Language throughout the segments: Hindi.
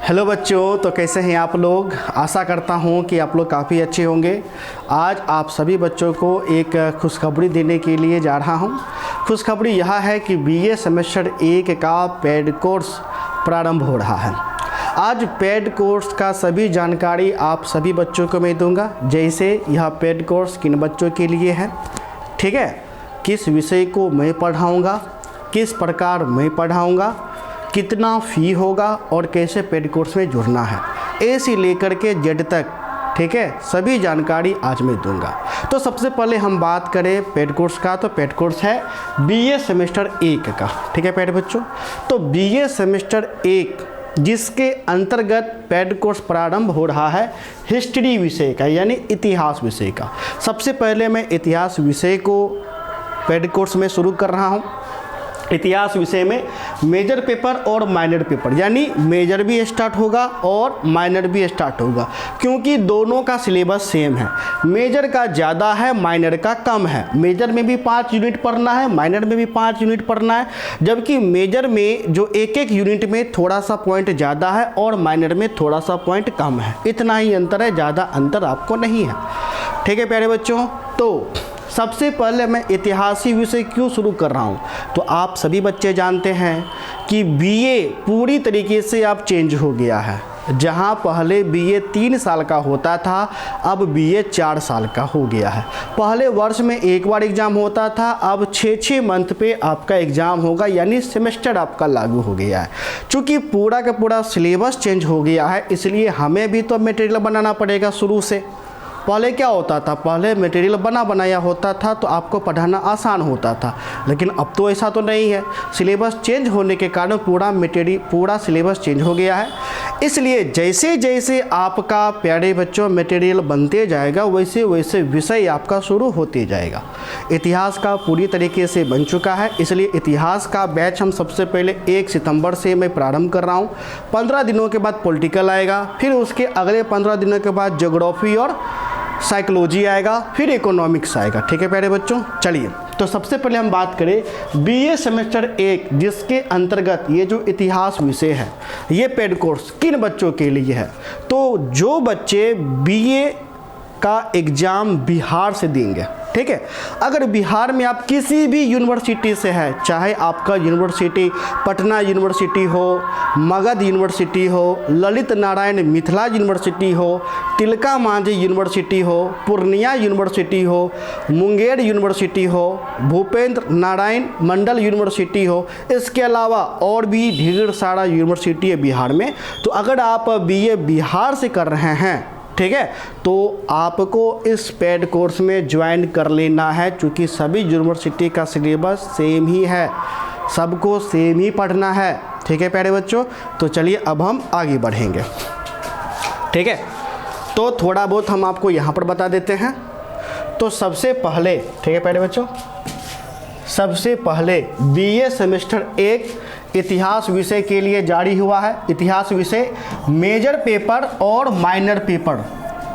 हेलो बच्चों, तो कैसे हैं आप लोग। आशा करता हूं कि आप लोग काफ़ी अच्छे होंगे। आज आप सभी बच्चों को एक खुशखबरी देने के लिए जा रहा हूं। खुशखबरी यह है कि बीए सेमेस्टर 1 का पेड कोर्स प्रारंभ हो रहा है। आज पेड कोर्स का सभी जानकारी आप सभी बच्चों को मैं दूंगा। जैसे यह पेड कोर्स किन बच्चों के लिए है, ठीक है, किस विषय को मैं पढ़ाऊँगा, किस प्रकार मैं पढ़ाऊँगा, कितना फ़ी होगा और कैसे पेड कोर्स में जुड़ना है, ए से लेकर के जेड तक, ठीक है, सभी जानकारी आज मैं दूंगा। तो सबसे पहले हम बात करें पेड कोर्स का, तो पेड कोर्स है बीए सेमेस्टर 1 का, ठीक है पेड बच्चों। तो बीए सेमेस्टर 1 जिसके अंतर्गत पेड कोर्स प्रारंभ हो रहा है हिस्ट्री विषय का, यानी इतिहास विषय का। सबसे पहले मैं इतिहास विषय को पेड कोर्स में शुरू कर रहा हूँ। इतिहास विषय में मेजर पेपर और माइनर पेपर, यानी मेजर भी स्टार्ट होगा और माइनर भी स्टार्ट होगा, क्योंकि दोनों का सिलेबस सेम है। मेजर का ज़्यादा है, माइनर का कम है। मेजर में भी 5 यूनिट पढ़ना है, माइनर में भी 5 यूनिट पढ़ना है, जबकि मेजर में जो एक यूनिट में थोड़ा सा पॉइंट ज़्यादा है और माइनर में थोड़ा सा पॉइंट कम है। इतना ही अंतर है, ज़्यादा अंतर आपको नहीं है, ठीक है प्यारे बच्चों। तो सबसे पहले मैं इतिहासी विषय क्यों शुरू कर रहा हूँ, तो आप सभी बच्चे जानते हैं कि बीए पूरी तरीके से अब चेंज हो गया है। जहाँ पहले बीए 3 साल का होता था, अब बीए 4 साल का हो गया है। पहले वर्ष में एक बार एग्ज़ाम होता था, अब 6 मंथ पे आपका एग्ज़ाम होगा, यानी सेमेस्टर आपका लागू हो गया है। चूँकि पूरा का पूरा सिलेबस चेंज हो गया है, इसलिए हमें भी तो मटेरियल बनाना पड़ेगा शुरू से। पहले क्या होता था, पहले मटेरियल बनाया होता था तो आपको पढ़ाना आसान होता था, लेकिन अब तो ऐसा तो नहीं है। सिलेबस चेंज होने के कारण पूरा सिलेबस चेंज हो गया है। इसलिए जैसे जैसे आपका प्यारे बच्चों मटेरियल बनते जाएगा, वैसे वैसे विषय आपका शुरू होते जाएगा। इतिहास का पूरी तरीके से बन चुका है, इसलिए इतिहास का बैच हम सबसे पहले 1 सितंबर से मैं प्रारंभ कर रहा हूँ। 15 दिनों के बाद पॉलिटिकल आएगा, फिर उसके अगले 15 दिनों के बाद ज्योग्राफी और साइकोलॉजी आएगा, फिर इकोनॉमिक्स आएगा, ठीक है प्यारे बच्चों। चलिए, तो सबसे पहले हम बात करें बीए सेमेस्टर 1 जिसके अंतर्गत ये जो इतिहास विषय है, ये पेड कोर्स किन बच्चों के लिए है। तो जो बच्चे बीए का एग्ज़ाम बिहार से देंगे, ठीक है, अगर बिहार में आप किसी भी यूनिवर्सिटी से है, चाहे आपका यूनिवर्सिटी पटना यूनिवर्सिटी हो, मगध यूनिवर्सिटी हो, ललित नारायण मिथिला यूनिवर्सिटी हो, तिलका मांझी यूनिवर्सिटी हो, पूर्णिया यूनिवर्सिटी हो, मुंगेर यूनिवर्सिटी हो, भूपेंद्र नारायण मंडल यूनिवर्सिटी हो, इसके अलावा और भी ढेर सारा यूनिवर्सिटी है बिहार में। तो अगर आप बीए बिहार से कर रहे हैं, ठीक है, तो आपको इस पेड कोर्स में ज्वाइन कर लेना है, क्योंकि सभी यूनिवर्सिटी का सिलेबस सेम ही है, सबको सेम ही पढ़ना है, ठीक है प्यारे बच्चों। तो चलिए अब हम आगे बढ़ेंगे, ठीक है। तो थोड़ा बहुत हम आपको यहाँ पर बता देते हैं। तो सबसे पहले, ठीक है प्यारे बच्चों, सबसे पहले बीए सेमेस्टर 1 इतिहास विषय के लिए जारी हुआ है। इतिहास विषय मेजर पेपर और माइनर पेपर,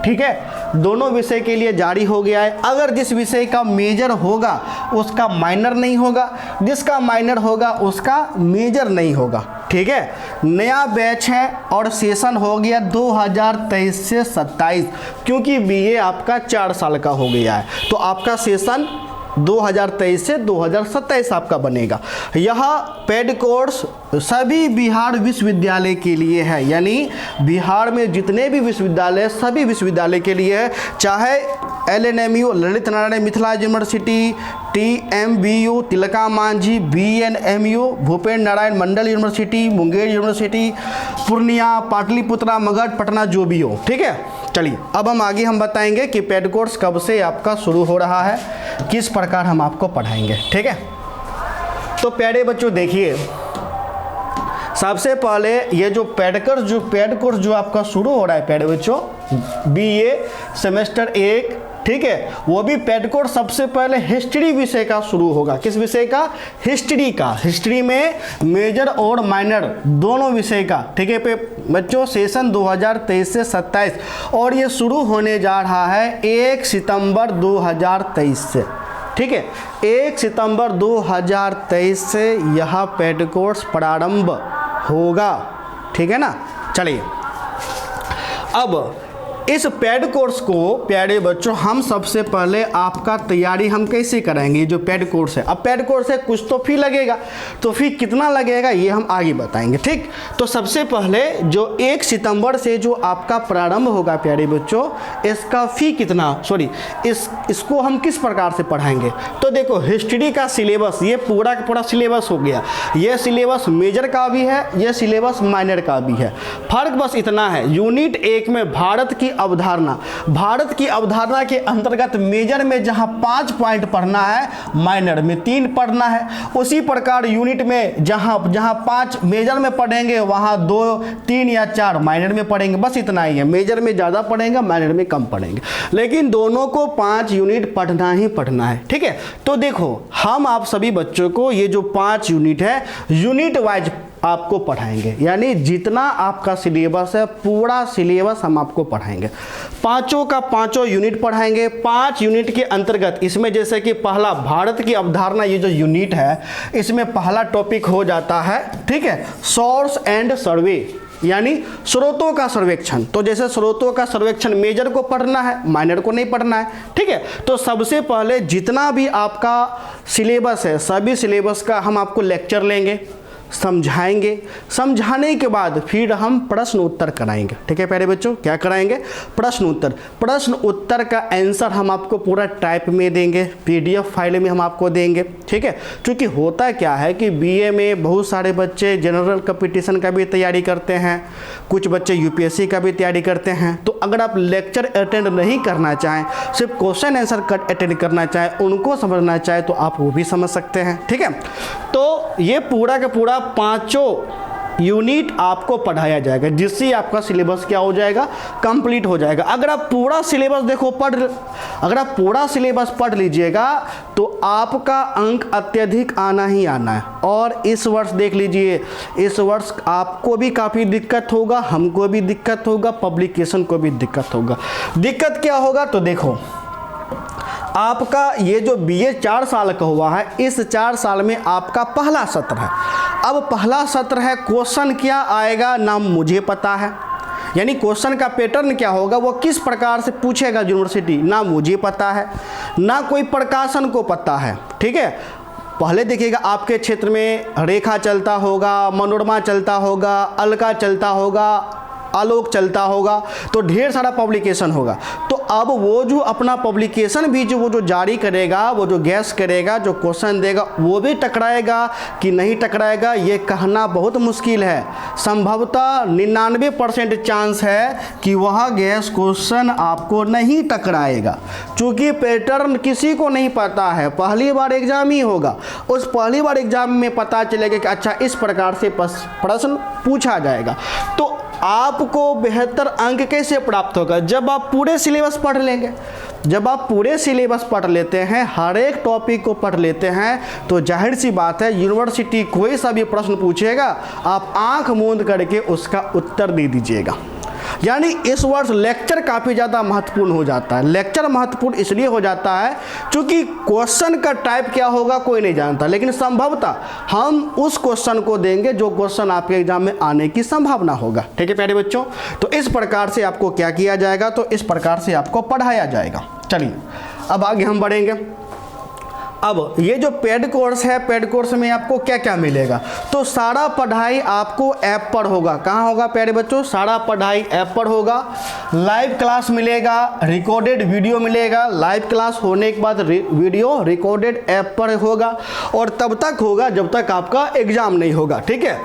ठीक है, दोनों विषय के लिए जारी हो गया है। अगर जिस विषय का मेजर होगा उसका माइनर नहीं होगा, जिसका माइनर होगा उसका मेजर नहीं होगा, ठीक है। नया बैच है और सेशन हो गया 2023 से 27, क्योंकि बीए आपका 4 साल का हो गया है, तो आपका सेशन 2023 से 2027 आपका बनेगा। यह पेड कोर्स सभी बिहार विश्वविद्यालय के लिए है, यानी बिहार में जितने भी विश्वविद्यालय, सभी विश्वविद्यालय के लिए है, चाहे LNMU Lalit Narayan Mithila university, TMBU Tilka Manjhi, BNMU Bhupendra Narayan Mandal university, Munger university, Purnia, Pataliputra, Magadh, Patna, जो भी हो, ठीक है। चलिए अब हम बताएंगे कि पेड कोर्स कब से आपका शुरू हो रहा है, किस प्रकार हम आपको पढ़ाएंगे, ठीक है। तो प्यारे बच्चों देखिए, सबसे पहले ये जो पेड कोर्स जो आपका शुरू हो रहा है प्यारे बच्चों, बीए सेमेस्टर 1, ठीक है, वो भी पेड कोर्स सबसे पहले हिस्ट्री विषय का शुरू होगा। किस विषय का? हिस्ट्री का। हिस्ट्री में मेजर और माइनर दोनों विषय का, ठीक है पे बच्चों, सेशन 2023 से 27, और ये शुरू होने जा रहा है 1 सितंबर 2023 से, ठीक है। 1 सितंबर 2023 से यह पेड कोर्स प्रारंभ होगा, ठीक है ना, चलिए, अब इस पेड कोर्स को प्यारे बच्चों हम सबसे पहले आपका तैयारी हम कैसे कराएंगे। जो पेड कोर्स है, अब पेड कोर्स है कुछ तो फी लगेगा, तो फी कितना लगेगा ये हम आगे बताएंगे, ठीक। तो सबसे पहले जो 1 सितंबर से जो आपका प्रारंभ होगा प्यारे बच्चों, इसका फी कितना, इसको हम किस प्रकार से पढ़ाएंगे। तो देखो, हिस्ट्री का सिलेबस ये पूरा का पूरा सिलेबस हो गया। ये सिलेबस मेजर का भी है, ये सिलेबस माइनर का भी है। फर्क बस इतना है, यूनिट 1 में भारत की अवधारणा के अंतर्गत मेजर में जहां 5 पॉइंट पढ़ना है, माइनर में 3 पढ़ना है। उसी प्रकार यूनिट में जहां 5 मेजर में पढ़ेंगे वहां 2, 3 या 4 माइनर में पढ़ेंगे, बस इतना ही है। मेजर में ज़्यादा पढ़ेंगे, माइनर में कम पढ़ेंगे, लेकिन दोनों को 5 यूनिट पढ़ना ही पढ़ना है, ठीक है। तो देखो, हम आप सभी बच्चों को ये जो 5 यूनिट है, यूनिट वाइज आपको पढ़ाएंगे, यानी जितना आपका सिलेबस है पूरा सिलेबस हम आपको पढ़ाएंगे। पांचों का पांचों यूनिट पढ़ाएंगे। 5 यूनिट के अंतर्गत इसमें जैसे कि पहला भारत की अवधारणा, ये जो यूनिट है इसमें पहला टॉपिक हो जाता है, ठीक है, सोर्स एंड सर्वे, यानी स्रोतों का सर्वेक्षण। तो जैसे स्रोतों का सर्वेक्षण मेजर को पढ़ना है, माइनर को नहीं पढ़ना है, ठीक है। तो सबसे पहले जितना भी आपका सिलेबस है, सभी सिलेबस का हम आपको लेक्चर लेंगे, समझाएंगे। समझाने के बाद फिर हम प्रश्न उत्तर कराएंगे, ठीक है प्यारे बच्चों। क्या कराएंगे? प्रश्न उत्तर का आंसर हम आपको पूरा टाइप में देंगे, PDF फाइल में हम आपको देंगे, ठीक है। क्योंकि होता क्या है कि BA में बहुत सारे बच्चे जनरल कंपटीशन का भी तैयारी करते हैं, कुछ बच्चे UPSC का भी तैयारी करते हैं। तो अगर आप लेक्चर अटेंड नहीं करना चाहें, सिर्फ क्वेश्चन आंसर कट अटेंड करना चाहें, उनको समझना चाहें, तो आप वो भी समझ सकते हैं, ठीक है। तो ये पूरा का पूरा 5 यूनिट आपको पढ़ाया जाएगा, जिससे आपका सिलेबस क्या हो जाएगा, कंप्लीट हो जाएगा। अगर आप पूरा सिलेबस पढ़ लीजिएगा तो आपका अंक अत्यधिक आना ही आना है। और इस वर्ष देख लीजिए, इस वर्ष आपको भी काफ़ी दिक्कत होगा, हमको भी दिक्कत होगा, पब्लिकेशन को भी दिक्कत होगा। दिक्कत क्या होगा? तो देखो, आपका ये जो BA 4 साल का हुआ है, इस 4 साल में आपका पहला सत्र है। अब पहला सत्र है, क्वेश्चन क्या आएगा ना मुझे पता है, यानी क्वेश्चन का पैटर्न क्या होगा, वो किस प्रकार से पूछेगा यूनिवर्सिटी, ना मुझे पता है, ना कोई प्रकाशन को पता है, ठीक है। पहले देखिएगा, आपके क्षेत्र में रेखा चलता होगा, मनोरमा चलता होगा, अलका चलता होगा, आलोक चलता होगा, तो ढेर सारा पब्लिकेशन होगा। तो अब वो जो अपना पब्लिकेशन भी वो जो जारी करेगा, वो जो गैस करेगा, जो क्वेश्चन देगा, वो भी टकराएगा कि नहीं टकराएगा, ये कहना बहुत मुश्किल है। संभवतः 99% चांस है कि वह गैस क्वेश्चन आपको नहीं टकराएगा, क्योंकि पैटर्न किसी को नहीं पता है। पहली बार एग्जाम ही होगा, उस पहली बार एग्जाम में पता चलेगा कि अच्छा इस प्रकार से प्रश्न पूछा जाएगा। तो आपको बेहतर अंक कैसे प्राप्त होगा? जब आप पूरे सिलेबस पढ़ लेंगे। जब आप पूरे सिलेबस पढ़ लेते हैं, हर एक टॉपिक को पढ़ लेते हैं, तो जाहिर सी बात है यूनिवर्सिटी कोई सा भी प्रश्न पूछेगा, आप आंख मूंद करके उसका उत्तर दे दीजिएगा। यानी इस वर्ष लेक्चर काफ़ी ज़्यादा महत्वपूर्ण हो जाता है। लेक्चर महत्वपूर्ण इसलिए हो जाता है क्योंकि क्वेश्चन का टाइप क्या होगा कोई नहीं जानता, लेकिन संभवतः हम उस क्वेश्चन को देंगे जो क्वेश्चन आपके एग्जाम में आने की संभावना होगा, ठीक है प्यारे बच्चों। तो इस प्रकार से आपको क्या किया जाएगा, तो इस प्रकार से आपको पढ़ाया जाएगा। चलिए अब आगे हम बढ़ेंगे। अब ये जो पेड कोर्स है, पेड कोर्स में आपको क्या क्या मिलेगा, तो सारा पढ़ाई आपको ऐप पर होगा। कहाँ होगा प्यारे बच्चों? सारा पढ़ाई ऐप पर होगा। लाइव क्लास मिलेगा, रिकॉर्डेड वीडियो मिलेगा, लाइव क्लास होने के बाद वीडियो रिकॉर्डेड ऐप पर होगा, और तब तक होगा जब तक आपका एग्जाम नहीं होगा, ठीक है।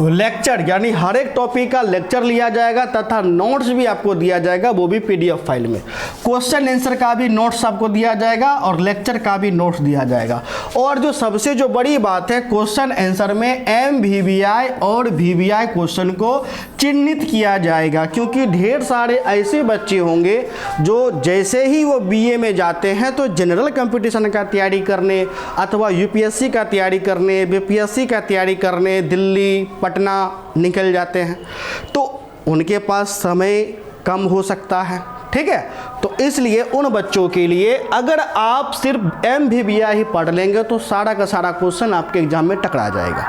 लेक्चर यानी हर एक टॉपिक का लेक्चर लिया जाएगा तथा नोट्स भी आपको दिया जाएगा, वो भी PDF फाइल में। क्वेश्चन आंसर का भी नोट्स आपको दिया जाएगा और लेक्चर का भी नोट्स दिया जाएगा। और जो सबसे जो बड़ी बात है, क्वेश्चन आंसर में MVVI और VVI क्वेश्चन को चिन्हित किया जाएगा, क्योंकि ढेर सारे ऐसे बच्चे होंगे जो जैसे ही वो BA में जाते हैं तो जनरल कंपटीशन का तैयारी करने अथवा UPSC का तैयारी करने, BPSC का तैयारी करने दिल्ली पटना निकल जाते हैं, तो उनके पास समय कम हो सकता है, ठीक है। तो इसलिए उन बच्चों के लिए अगर आप सिर्फ MVVI ही पढ़ लेंगे तो सारा का सारा क्वेश्चन आपके एग्जाम में टकरा जाएगा,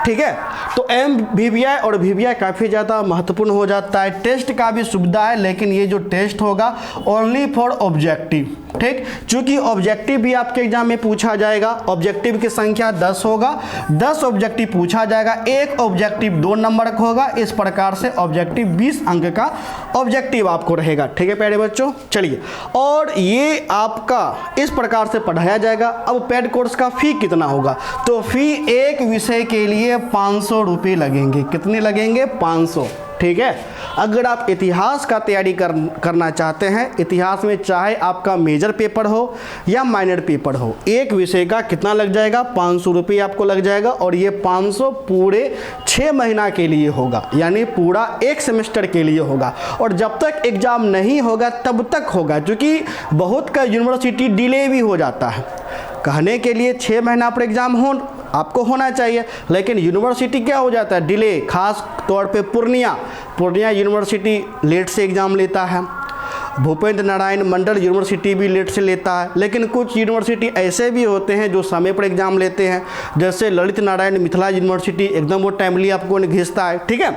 ठीक है। तो MVVI और VVI काफ़ी ज़्यादा महत्वपूर्ण हो जाता है। टेस्ट का भी सुविधा है, लेकिन ये जो टेस्ट होगा ओनली फॉर ऑब्जेक्टिव, ठीक। चूंकि ऑब्जेक्टिव भी आपके एग्जाम में पूछा जाएगा, ऑब्जेक्टिव की संख्या 10 होगा, 10 ऑब्जेक्टिव पूछा जाएगा, एक ऑब्जेक्टिव 2 नंबर का होगा। इस प्रकार से ऑब्जेक्टिव 20 अंक का ऑब्जेक्टिव आपको रहेगा, ठीक है प्यारे बच्चों। चलिए, और ये आपका इस प्रकार से पढ़ाया जाएगा। अब पेड कोर्स का फी कितना होगा? तो फी एक विषय के लिए 500 रुपये लगेंगे। कितने लगेंगे? 500, ठीक है। अगर आप इतिहास का तैयारी करना चाहते हैं, इतिहास में चाहे आपका मेजर पेपर हो या माइनर पेपर हो, एक विषय का कितना लग जाएगा? 500 रुपये आपको लग जाएगा। और ये 500 पूरे 6 महीना के लिए होगा, यानी पूरा एक सेमेस्टर के लिए होगा। और जब तक एग्ज़ाम नहीं होगा तब तक होगा, क्योंकि बहुत का यूनिवर्सिटी डिले भी हो जाता है। कहने के लिए 6 महीना पर एग्ज़ाम आपको होना चाहिए, लेकिन यूनिवर्सिटी क्या हो जाता है? डिले। खास तौर पे पूर्णिया यूनिवर्सिटी लेट से एग्ज़ाम लेता है, भूपेंद्र नारायण मंडल यूनिवर्सिटी भी लेट से लेता है। लेकिन कुछ यूनिवर्सिटी ऐसे भी होते हैं जो समय पर एग्ज़ाम लेते हैं, जैसे ललित नारायण मिथिला यूनिवर्सिटी, एकदम वो टाइमली आपको घिसता है, ठीक है।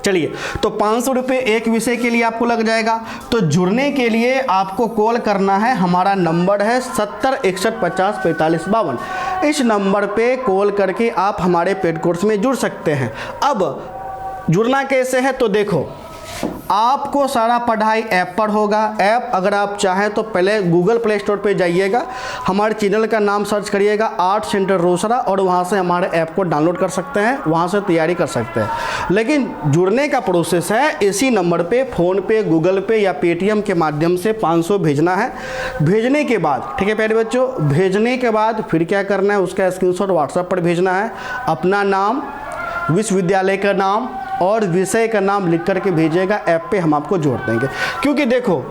चलिए, तो 500 रुपये एक विषय के लिए आपको लग जाएगा। तो जुड़ने के लिए आपको कॉल करना है, हमारा नंबर है 70 61 50 45 52। इस नंबर पे कॉल करके आप हमारे पेड कोर्स में जुड़ सकते हैं। अब जुड़ना कैसे है? तो देखो, आपको सारा पढ़ाई ऐप पर होगा। ऐप अगर आप चाहें तो पहले गूगल प्ले स्टोर पे जाइएगा, हमारे चैनल का नाम सर्च करिएगा आर्ट सेंटर रोसड़ा, और वहाँ से हमारे ऐप को डाउनलोड कर सकते हैं, वहाँ से तैयारी कर सकते हैं। लेकिन जुड़ने का प्रोसेस है, इसी नंबर पे फ़ोन पे, गूगल पे या पेटीएम के माध्यम से 500 भेजना है। भेजने के बाद, ठीक है प्यारे बच्चों, भेजने के बाद फिर क्या करना है? उसका स्क्रीनशॉट व्हाट्सएप पर भेजना है। अपना नाम, विश्वविद्यालय का नाम और विषय का नाम लिख करके भेजिएगा। ऐप पे हम आपको जोड़ देंगे। क्योंकि देखो,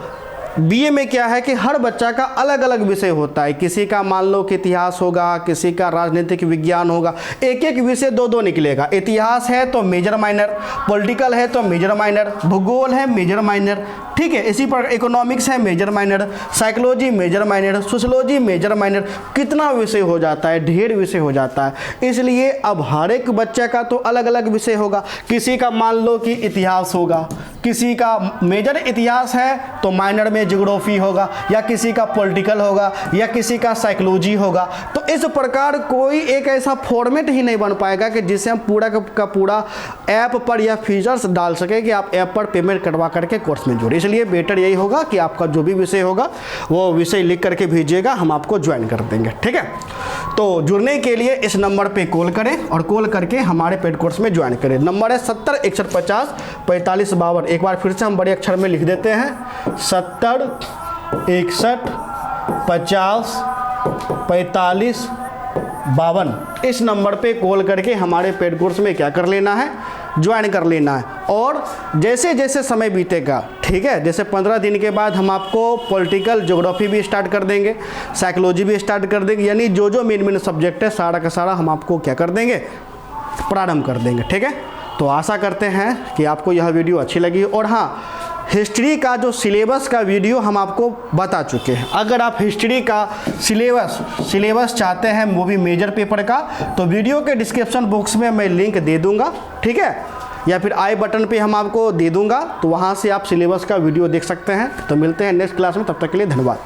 बीए में क्या है कि हर बच्चा का अलग अलग विषय होता है। किसी का मान लो कि इतिहास होगा, किसी का राजनीतिक विज्ञान होगा, एक एक विषय 2-2 निकलेगा। इतिहास है तो मेजर माइनर, पॉलिटिकल है तो मेजर माइनर, भूगोल है मेजर माइनर, ठीक है। इसी पर इकोनॉमिक्स है major minor, psychology major minor, sociology major minor, कितना विषय हो जाता है, ढेर विषय हो जाता है। इसलिए अब हर एक बच्चे का तो अलग अलग विषय होगा। किसी का मान लो कि इतिहास होगा, किसी का मेजर इतिहास है तो माइनर में ज्योग्राफी होगा, या किसी का पॉलिटिकल होगा, या किसी का साइकोलॉजी होगा। तो इस प्रकार कोई एक ऐसा फॉर्मेट ही नहीं बन पाएगा कि जिससे हम पूरा का पूरा ऐप पर या फीचर्स डाल सके कि आप ऐप पर पेमेंट करवा करके कोर्स में जुड़े। इसलिए बेटर यही होगा कि आपका जो भी विषय होगा वो विषय लिख करके भेजिएगा, हम आपको ज्वाइन कर देंगे, ठीक है। तो जुड़ने के लिए इस नंबर पे कॉल करें और कॉल करके हमारे पेड कोर्स में ज्वाइन करें। नंबर है 70 61 50 45 52। एक बार फिर से हम बड़े अक्षर में लिख देते हैं, 70 61 50 45 52। इस नंबर पे कॉल करके हमारे पेड कोर्स में क्या कर लेना है? ज्वाइन कर लेना है। और जैसे जैसे समय बीतेगा, ठीक है, जैसे 15 दिन के बाद हम आपको पॉलिटिकल, ज्योग्राफी भी स्टार्ट कर देंगे, साइकोलॉजी भी स्टार्ट कर देंगे, यानी जो जो मेन सब्जेक्ट है सारा का सारा हम आपको क्या कर देंगे? प्रारंभ कर देंगे, ठीक है। तो आशा करते हैं कि आपको यह वीडियो अच्छी लगी। और हाँ, हिस्ट्री का जो सिलेबस का वीडियो हम आपको बता चुके हैं। अगर आप हिस्ट्री का सिलेबस चाहते हैं, वो भी मेजर पेपर का, तो वीडियो के डिस्क्रिप्शन बॉक्स में मैं लिंक दे दूंगा, ठीक है, या फिर आई बटन पे हम आपको दे दूंगा, तो वहाँ से आप सिलेबस का वीडियो देख सकते हैं। तो मिलते हैं नेक्स्ट क्लास में, तब तक के लिए धन्यवाद।